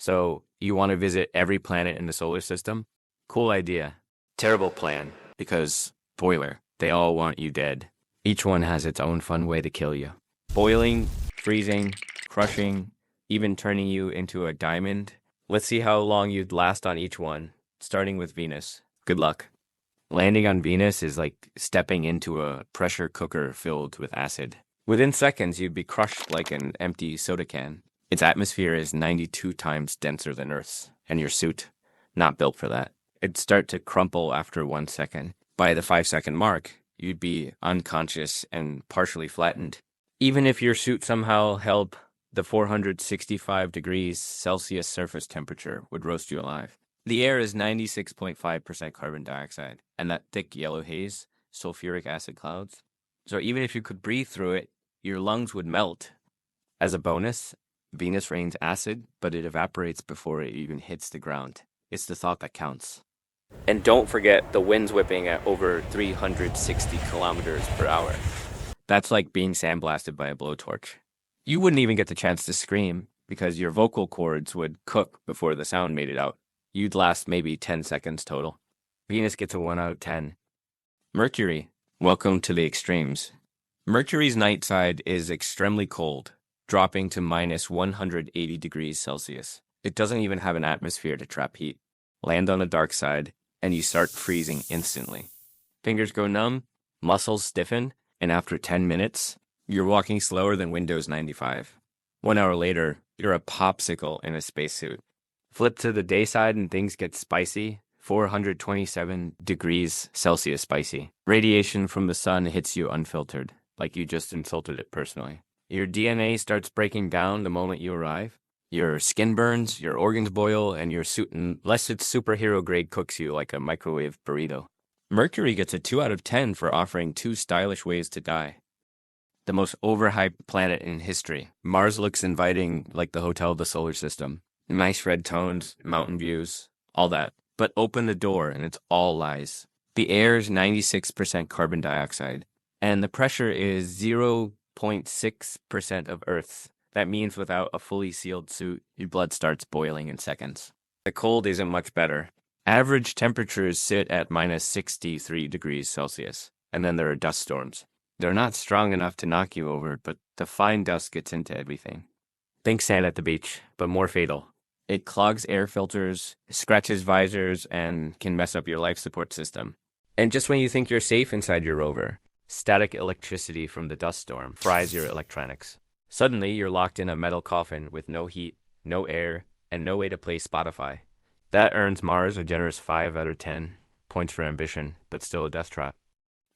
So you want to visit every planet in the solar system? Cool idea. Terrible plan, because spoiler, they all want you dead. Each one has its own fun way to kill you. Boiling, freezing, crushing, even turning you into a diamond. Let's see how long you'd last on each one, starting with Venus. Good luck. Landing on Venus is like stepping into a pressure cooker filled with acid. Within seconds, you'd be crushed like an empty soda can. Its atmosphere is 92 times denser than Earth's, and your suit, not built for that. It'd start to crumple after 1 second. By the 5-second mark, you'd be unconscious and partially flattened. Even if your suit somehow held the 465 degrees Celsius surface temperature would roast you alive. The air is 96.5% carbon dioxide, and that thick yellow haze, sulfuric acid clouds. So even if you could breathe through it, your lungs would melt. As a bonus, Venus rains acid, but it evaporates before it even hits the ground. It's the thought that counts. And don't forget the winds whipping at over 360 kilometers per hour. That's like being sandblasted by a blowtorch. You wouldn't even get the chance to scream because your vocal cords would cook before the sound made it out. You'd last maybe 10 seconds total. Venus gets a 1 out of 10. Mercury. Welcome to the extremes. Mercury's night side is extremely cold, dropping to minus 180 degrees Celsius. It doesn't even have an atmosphere to trap heat. Land on the dark side, and you start freezing instantly. Fingers go numb, muscles stiffen, and after 10 minutes, you're walking slower than Windows 95. 1 hour later, you're a popsicle in a spacesuit. Flip to the day side and things get spicy. 427 degrees Celsius spicy. Radiation from the sun hits you unfiltered, like you just insulted it personally. Your DNA starts breaking down the moment you arrive. Your skin burns, your organs boil, and your suit, unless it's superhero grade, cooks you like a microwave burrito. Mercury gets a 2 out of 10 for offering 2 stylish ways to die. The most overhyped planet in history. Mars looks inviting like the hotel of the solar system. Nice red tones, mountain views, all that. But open the door and it's all lies. The air is 96% carbon dioxide, and the pressure is 0.6% of Earth's. That means without a fully sealed suit, your blood starts boiling in seconds. The cold isn't much better. Average temperatures sit at minus 63 degrees Celsius, and then there are dust storms. They're not strong enough to knock you over, but the fine dust gets into everything. Think sand at the beach, but more fatal. It clogs air filters, scratches visors, and can mess up your life support system. And just when you think you're safe inside your rover, static electricity from the dust storm fries your electronics. Suddenly, you're locked in a metal coffin with no heat, no air, and no way to play Spotify. That earns Mars a generous 5 out of 10 points for ambition, but still a death trap.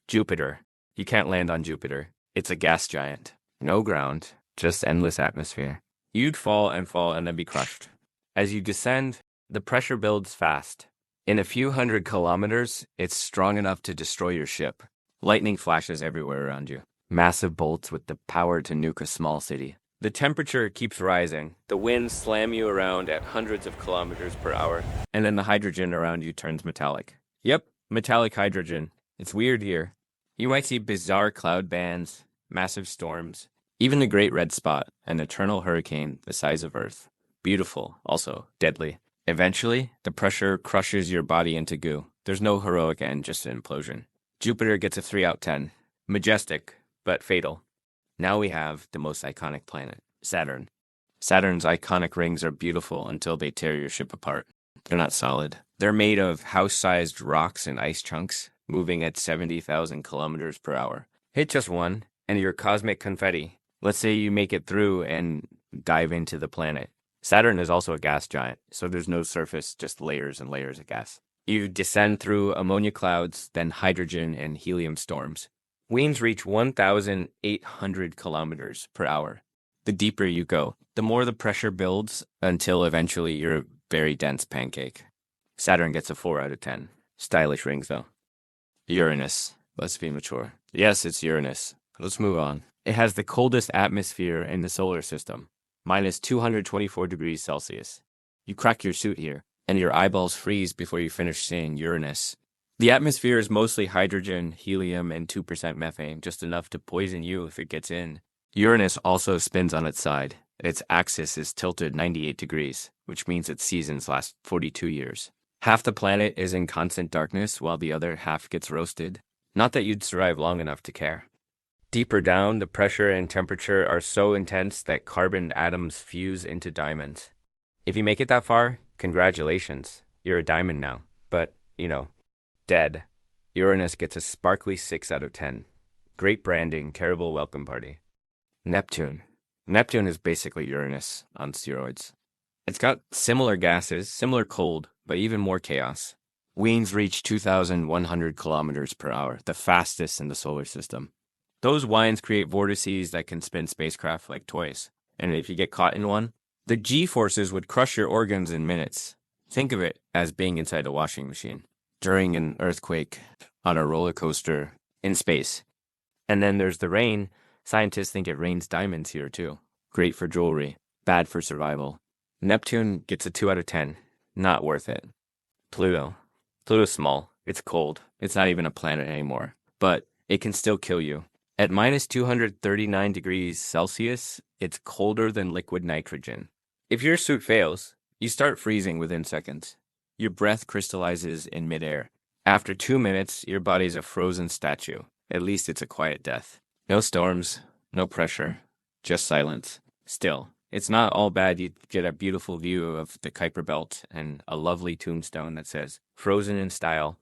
Jupiter. You can't land on Jupiter. It's a gas giant. No ground, just endless atmosphere. You'd fall and then be crushed. As you descend, the pressure builds fast. In a few hundred kilometers, it's strong enough to destroy your ship. Lightning flashes everywhere around you. Massive bolts with the power to nuke a small city. The temperature keeps rising. The winds slam you around at hundreds of kilometers per hour, and then the hydrogen around you turns metallic. Yep, metallic hydrogen. It's weird here. You might see bizarre cloud bands, massive storms, even the Great Red Spot, an eternal hurricane the size of Earth. Beautiful, also deadly. Eventually, the pressure crushes your body into goo. There's no heroic end, just an implosion. Jupiter gets a 3 out of 10. Majestic, but fatal. Now we have the most iconic planet, Saturn. Saturn's iconic rings are beautiful until they tear your ship apart. They're not solid. They're made of house-sized rocks and ice chunks, moving at 70,000 kilometers per hour. Hit just one, and you're cosmic confetti. Let's say you make it through and dive into the planet. Saturn is also a gas giant, so there's no surface, just layers and layers of gas. You descend through ammonia clouds, then hydrogen and helium storms. Winds reach 1,800 kilometers per hour. The deeper you go, the more the pressure builds until eventually you're a very dense pancake. Saturn gets a 4 out of 10. Stylish rings, though. Uranus. Let's be mature. Yes, it's Uranus. Let's move on. It has the coldest atmosphere in the solar system. Minus 224 degrees Celsius. You crack your suit here, and your eyeballs freeze before you finish seeing Uranus. The atmosphere is mostly hydrogen, helium, and 2% methane, just enough to poison you if it gets in. Uranus also spins on its side. Its axis is tilted 98 degrees, which means its seasons last 42 years. Half the planet is in constant darkness while the other half gets roasted. Not that you'd survive long enough to care. Deeper down, the pressure and temperature are so intense that carbon atoms fuse into diamonds. If you make it that far, congratulations, you're a diamond now. But, dead. Uranus gets a sparkly 6 out of 10. Great branding, terrible welcome party. Neptune. Neptune is basically Uranus on steroids. It's got similar gases, similar cold, but even more chaos. Winds reach 2,100 kilometers per hour, the fastest in the solar system. Those winds create vortices that can spin spacecraft like toys. And if you get caught in one, the G-forces would crush your organs in minutes. Think of it as being inside a washing machine during an earthquake, on a roller coaster, in space. And then there's the rain. Scientists think it rains diamonds here too. Great for jewelry, bad for survival. Neptune gets a 2 out of 10. Not worth it. Pluto. Pluto's small. It's cold. It's not even a planet anymore. But it can still kill you. At minus 239 degrees Celsius, it's colder than liquid nitrogen. If your suit fails, you start freezing within seconds. Your breath crystallizes in midair. After 2 minutes, your body's a frozen statue. At least it's a quiet death. No storms, no pressure, just silence. Still, it's not all bad. You get a beautiful view of the Kuiper Belt and a lovely tombstone that says, "Frozen in style."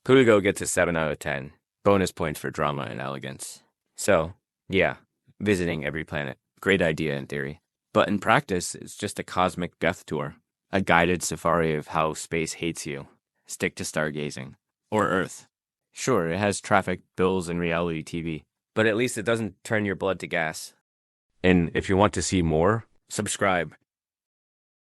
Pluto gets a 7 out of 10. Bonus points for drama and elegance. So, yeah, visiting every planet. Great idea in theory. But in practice, it's just a cosmic death tour. A guided safari of how space hates you. Stick to stargazing. Or Earth. Sure, it has traffic, bills, and reality TV. But at least it doesn't turn your blood to gas. And if you want to see more, subscribe.